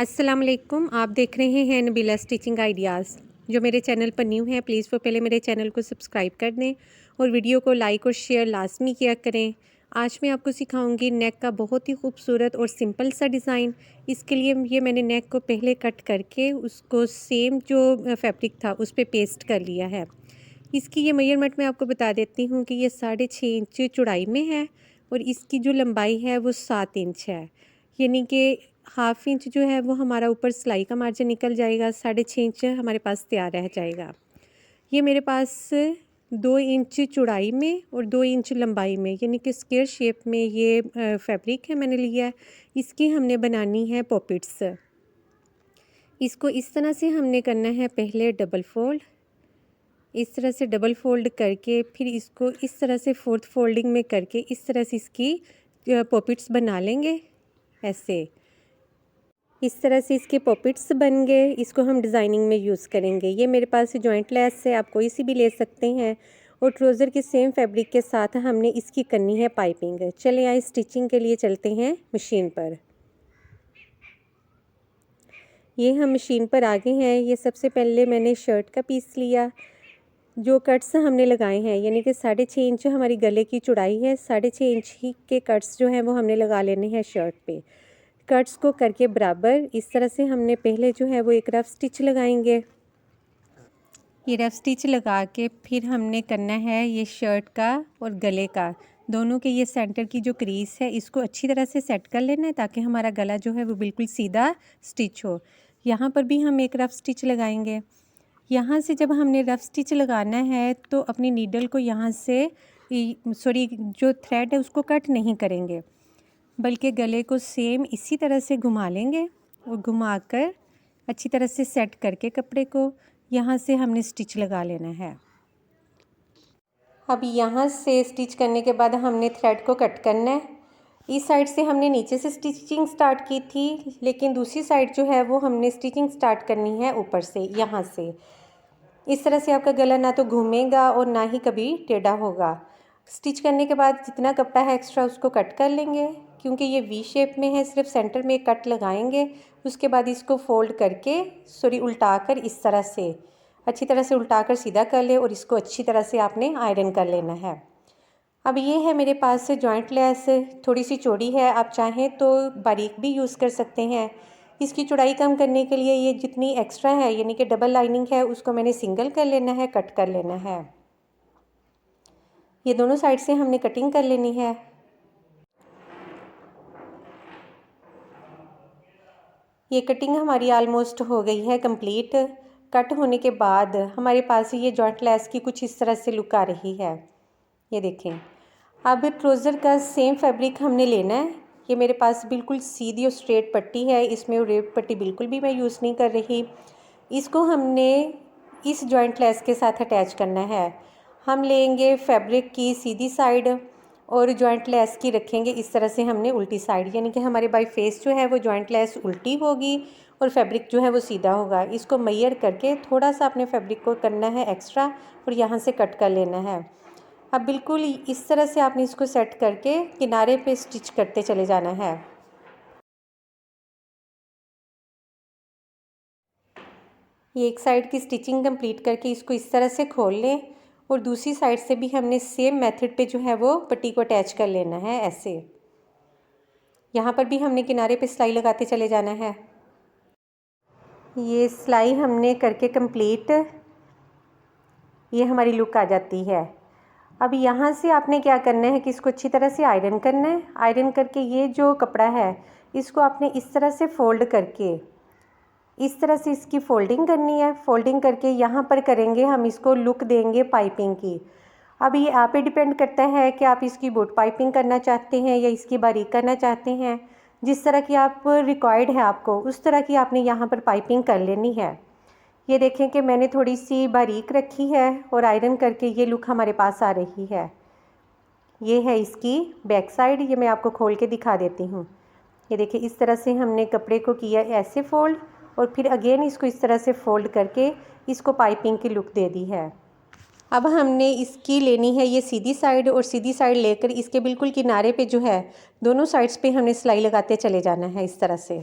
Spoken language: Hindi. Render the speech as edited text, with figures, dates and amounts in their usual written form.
अस्सलाम वालेकुम। आप देख रहे हैं नबीला स्टिचिंग आइडियाज़। जो मेरे चैनल पर न्यू है प्लीज़ वो पहले मेरे चैनल को सब्सक्राइब कर दें और वीडियो को लाइक और शेयर लाजमी किया करें। आज मैं आपको सिखाऊंगी नेक का बहुत ही खूबसूरत और सिंपल सा डिज़ाइन। इसके लिए ये मैंने नेक को पहले कट करके उसको सेम जो फैब्रिक था उस पर पेस्ट कर लिया है। इसकी ये मेजरमेंट मैं आपको बता देती हूँ कि ये 6.5 इंच चौड़ाई में है और इसकी जो लंबाई है वो 7 इंच है। यानी कि हाफ़ इंच जो है वो हमारा ऊपर सिलाई का मार्जिन निकल जाएगा, 6.5 इंच हमारे पास तैयार रह जाएगा। ये मेरे पास 2 इंच चौड़ाई में और 2 इंच लंबाई में यानी कि स्क्वायर शेप में ये फैब्रिक है मैंने लिया है। इसकी हमने बनानी है पॉकेट्स। इसको इस तरह से हमने करना है, पहले डबल फोल्ड, इस तरह से डबल फोल्ड करके फिर इसको इस तरह से फोर्थ फोल्डिंग में करके इस तरह से इसकी पॉकेट्स बना लेंगे। ऐसे इस तरह से इसके पॉकेट्स बन गए। इसको हम डिज़ाइनिंग में यूज़ करेंगे। ये मेरे पास जॉइंट लेस है, आप कोई सी भी ले सकते हैं। और ट्राउज़र के सेम फैब्रिक के साथ हमने इसकी करनी है पाइपिंग। चले आए स्टिचिंग के लिए चलते हैं मशीन पर। ये हम मशीन पर आ गए हैं। ये सबसे पहले मैंने शर्ट का पीस लिया। जो कट्स हमने लगाए हैं यानी कि 6.5 इंच हमारी गले की चौड़ाई है, 6.5 इंच ही के कट्स जो हैं वो हमने लगा लेने हैं शर्ट पे। कट्स को करके बराबर इस तरह से हमने पहले जो है वो एक रफ स्टिच लगाएंगे। ये रफ स्टिच लगा के फिर हमने करना है ये शर्ट का और गले का दोनों के ये सेंटर की जो क्रीज है इसको अच्छी तरह से सेट कर लेना है ताकि हमारा गला जो है वो बिल्कुल सीधा स्टिच हो। यहाँ पर भी हम एक रफ स्टिच लगाएंगे। यहाँ से जब हमने रफ स्टिच लगाना है तो अपनी नीडल को यहाँ से जो थ्रेड है उसको कट नहीं करेंगे, बल्कि गले को सेम इसी तरह से घुमा लेंगे और घुमाकर अच्छी तरह से सेट करके कपड़े को यहाँ से हमने स्टिच लगा लेना है। अब यहाँ से स्टिच करने के बाद हमने थ्रेड को कट करना है। इस साइड से हमने नीचे से स्टिचिंग स्टार्ट की थी, लेकिन दूसरी साइड जो है वो हमने स्टिचिंग स्टार्ट करनी है ऊपर से। यहाँ से इस तरह से आपका गला ना तो घूमेगा और ना ही कभी टेढ़ा होगा। स्टिच करने के बाद जितना कपड़ा है एक्स्ट्रा उसको कट कर लेंगे, क्योंकि ये वी शेप में है। सिर्फ सेंटर में कट लगाएंगे, उसके बाद इसको फोल्ड करके उल्टा कर इस तरह से अच्छी तरह से उल्टा कर सीधा कर ले और इसको अच्छी तरह से आपने आयरन कर लेना है। अब ये है मेरे पास जॉइंट लेस, थोड़ी सी चौड़ी है, आप चाहें तो बारीक भी यूज़ कर सकते हैं। इसकी चौड़ाई कम करने के लिए ये जितनी एक्स्ट्रा है यानी कि डबल लाइनिंग है उसको मैंने सिंगल कर लेना है, कट कर लेना है। ये दोनों साइड से हमने कटिंग कर लेनी है। ये कटिंग हमारी ऑलमोस्ट हो गई है कंप्लीट। कट होने के बाद हमारे पास ये जॉइंट लेस की कुछ इस तरह से लुक आ रही है। ये देखें। अब ट्राउज़र का सेम फैब्रिक हमने लेना है। ये मेरे पास बिल्कुल सीधी और स्ट्रेट पट्टी है, इसमें रेप पट्टी बिल्कुल भी मैं यूज़ नहीं कर रही। इसको हमने इस जॉइंट लेस के साथ अटैच करना है। हम लेंगे फैब्रिक की सीधी साइड और जॉइंट लेस की रखेंगे इस तरह से हमने उल्टी साइड, यानी कि हमारे बाई फेस जो है वो जॉइंट लेस उल्टी होगी और फैब्रिक जो है वो सीधा होगा। इसको मेजर करके थोड़ा सा अपने फैब्रिक को करना है एक्स्ट्रा और यहाँ से कट कर लेना है। अब बिल्कुल इस तरह से आपने इसको सेट करके किनारे पे स्टिच करते चले जाना है। ये एक साइड की स्टिचिंग कंप्लीट करके इसको इस तरह से खोल लें और दूसरी साइड से भी हमने सेम मेथड पे जो है वो पट्टी को अटैच कर लेना है। ऐसे यहाँ पर भी हमने किनारे पे सिलाई लगाते चले जाना है। ये सिलाई हमने करके कंप्लीट, ये हमारी लुक आ जाती है। अब यहाँ से आपने क्या करना है कि इसको अच्छी तरह से आयरन करना है। आयरन करके ये जो कपड़ा है इसको आपने इस तरह से फोल्ड करके इस तरह से इसकी फोल्डिंग करनी है। फोल्डिंग करके यहाँ पर करेंगे हम, इसको लुक देंगे पाइपिंग की। अब ये आप पे डिपेंड करता है कि आप इसकी बूट पाइपिंग करना चाहते हैं या इसकी बारीक करना चाहते हैं। जिस तरह की आप रिक्वायर्ड है आपको उस तरह की आपने यहाँ पर पाइपिंग कर लेनी है। ये देखें कि मैंने थोड़ी सी बारीक रखी है और आयरन करके ये लुक हमारे पास आ रही है। ये है इसकी बैक साइड, ये मैं आपको खोल के दिखा देती हूँ। ये देखिए इस तरह से हमने कपड़े को किया ऐसे फोल्ड और फिर अगेन इसको इस तरह से फोल्ड करके इसको पाइपिंग की लुक दे दी है। अब हमने इसकी लेनी है ये सीधी साइड और सीधी साइड लेकर इसके बिल्कुल किनारे पे जो है दोनों साइड्स पे हमने सिलाई लगाते चले जाना है इस तरह से।